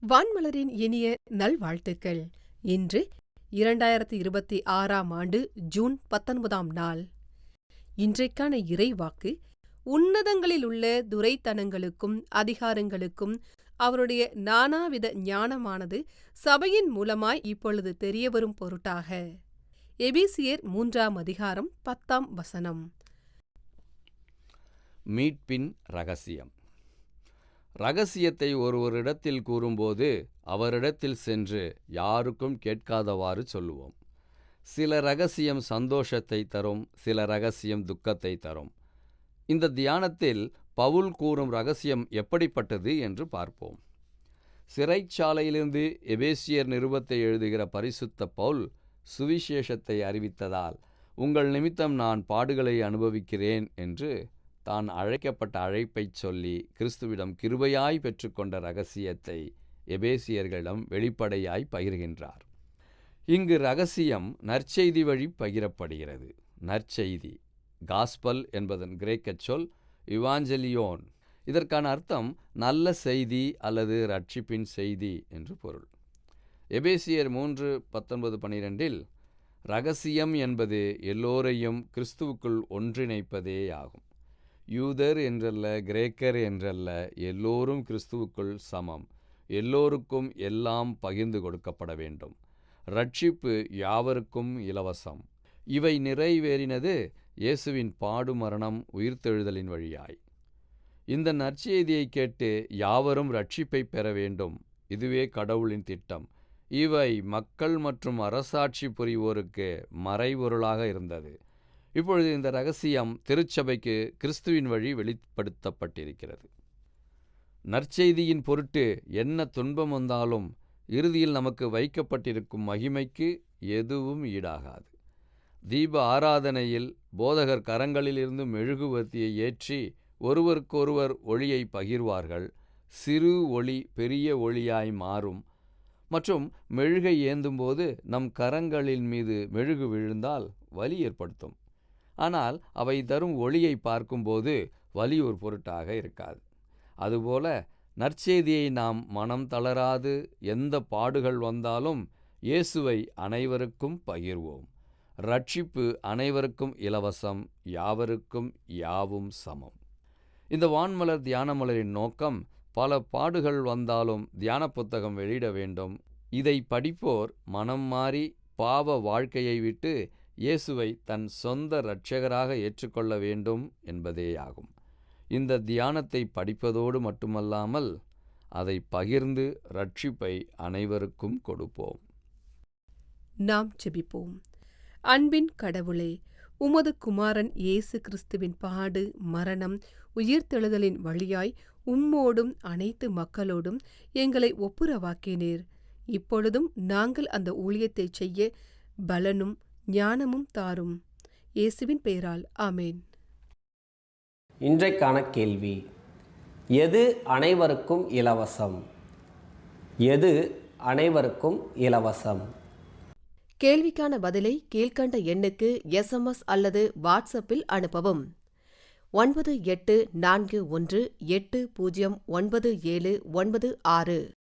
வான்மலரின் இனிய நல்வாழ்த்துக்கள். இன்று 2026ஆம் ஆண்டு ஜூன் 19ஆம் நாள். இன்றைக்கான இறைவாக்கு, உன்னதங்களிலுள்ள துரைத்தனங்களுக்கும் அதிகாரங்களுக்கும் அவருடைய நானாவித ஞானமானது சபையின் மூலமாய் இப்பொழுது தெரியவரும் பொருட்டாக. எபேசியர் 3ஆம் அதிகாரம் 10ஆம் வசனம். மீட்பின் ரகசியம். ரகசியத்தை ஒருவரிடத்தில் கூறும்போது அவரிடத்தில் சென்று யாருக்கும் கேட்காதவாறு சொல்லுவோம். சில ரகசியம் சந்தோஷத்தை தரும், சில ரகசியம் துக்கத்தை தரும். இந்த தியானத்தில் பவுல் கூறும் ரகசியம் எப்படிப்பட்டது என்று பார்ப்போம். சிறைச்சாலையிலிருந்து எபேசியர் நிருபத்தை எழுதுகிற பரிசுத்த பவுல் சுவிசேஷத்தை அறிவித்ததால் உங்கள் நிமித்தம் நான் பாடுகளை அனுபவிக்கிறேன் என்று தான் அழைக்கப்பட்ட அழைப்பைச் சொல்லி கிறிஸ்துவிடம் கிருபையாய் பெற்றுக்கொண்ட ரகசியத்தை எபேசியர்களிடம் வெளிப்படையாய் பகிர்கின்றார். இங்கு ரகசியம் நற்செய்தி வழி பகிரப்படுகிறது. நற்செய்தி, காஸ்பல் என்பதன் கிரேக்கச் சொல் இவாஞ்சலியோன். இதற்கான அர்த்தம் நல்ல செய்தி அல்லது ரட்சிப்பின் செய்தி என்று பொருள். எபேசியர் 3:19-12 ரகசியம் என்பது எல்லோரையும் கிறிஸ்துவுக்குள் ஒன்றிணைப்பதே ஆகும். யூதர் என்றல்ல, கிரேக்கர் என்றல்ல, எல்லோரும் கிறிஸ்துவுக்குள் சமம். எல்லோருக்கும் எல்லாம் பகிர்ந்து கொடுக்கப்பட வேண்டும். ரட்சிப்பு யாவருக்கும் இலவசம். இவை நிறைவேறினது இயேசுவின் பாடு, மரணம், உயிர்த்தெழுதலின் வழியாய். இந்த நற்செய்தியை கேட்டு யாவரும் ரட்சிப்பை பெற வேண்டும். இதுவே கடவுளின் திட்டம். இவை மக்கள் மற்றும் அரசாட்சி புரிவோருக்கு மறைபொருளாக இருந்தது. இப்பொழுது இந்த ரகசியம் திருச்சபைக்கு கிறிஸ்துவின் வழி வெளிப்படுத்தப்பட்டிருக்கிறது. நற்செய்தியின் பொருட்டு என்ன துன்பம் வந்தாலும் இறுதியில் நமக்கு வைக்கப்பட்டிருக்கும் மகிமைக்கு எதுவும் ஈடாகாது. தீப ஆராதனையில் போதகர் கரங்களிலிருந்து மெழுகுவர்த்தியை ஏற்றி ஒருவருக்கொருவர் ஒளியை பகிர்வார்கள். சிறு ஒளி பெரிய ஒளியாய் மாறும். மற்றும் மெழுகை ஏந்தும்போது நம் கரங்களின் மீது மெழுகு விழுந்தால் வலி ஏற்படுத்தும். ஆனால் அவை தரும் ஒளியை பார்க்கும்போது வலி ஒரு பொருட்டாக இருக்காது. அதுபோல நற்செய்தியை நாம் மனம் தளராது எந்த பாடுகள் வந்தாலும் இயேசுவை அனைவருக்கும் பகிர்வோம். ரட்சிப்பு அனைவருக்கும் இலவசம், யாவருக்கும் யாவும் சமம். இந்த வான்மலர் தியானமலரின் நோக்கம், பல பாடுகள் வந்தாலும் தியான புத்தகம் வெளியிட வேண்டும். இதை படிப்போர் மனம் மாறி பாவ வாழ்க்கையை விட்டு இயேசுவை தன் சொந்த இரட்சகராக ஏற்றுக்கொள்ள வேண்டும் என்பதேயாகும். இந்த தியானத்தை படிப்பதோடு மட்டுமல்லாமல் அதை பகிர்ந்து ரட்சிப்பை அனைவருக்கும் கொடுப்போம். நாம் ஜெபிப்போம். அன்பின் கடவுளே, உமது குமாரன் இயேசு கிறிஸ்துவின் பாடு, மரணம், உயிர்த்தெழுதலின் வழியாய் உம்மோடும் அனைத்து மக்களோடும் எங்களை ஒப்புரவாக்கினீர். இப்பொழுதும் நாங்கள் அந்த ஊழியத்தை செய்ய பலனும் ஞானமும் தாரும். இயேசுவின் பெயரால் ஆமேன். இன்றைக்கான கேள்வி: எது அனைவருக்கும் இலவசம்? எது அனைவருக்கும் இலவசம்? கேள்விக்கான பதிலை கீழ்க்கண்ட எண்ணுக்கு SMS அல்லது வாட்ஸ்அப்பில் அனுப்பவும். 9841809796.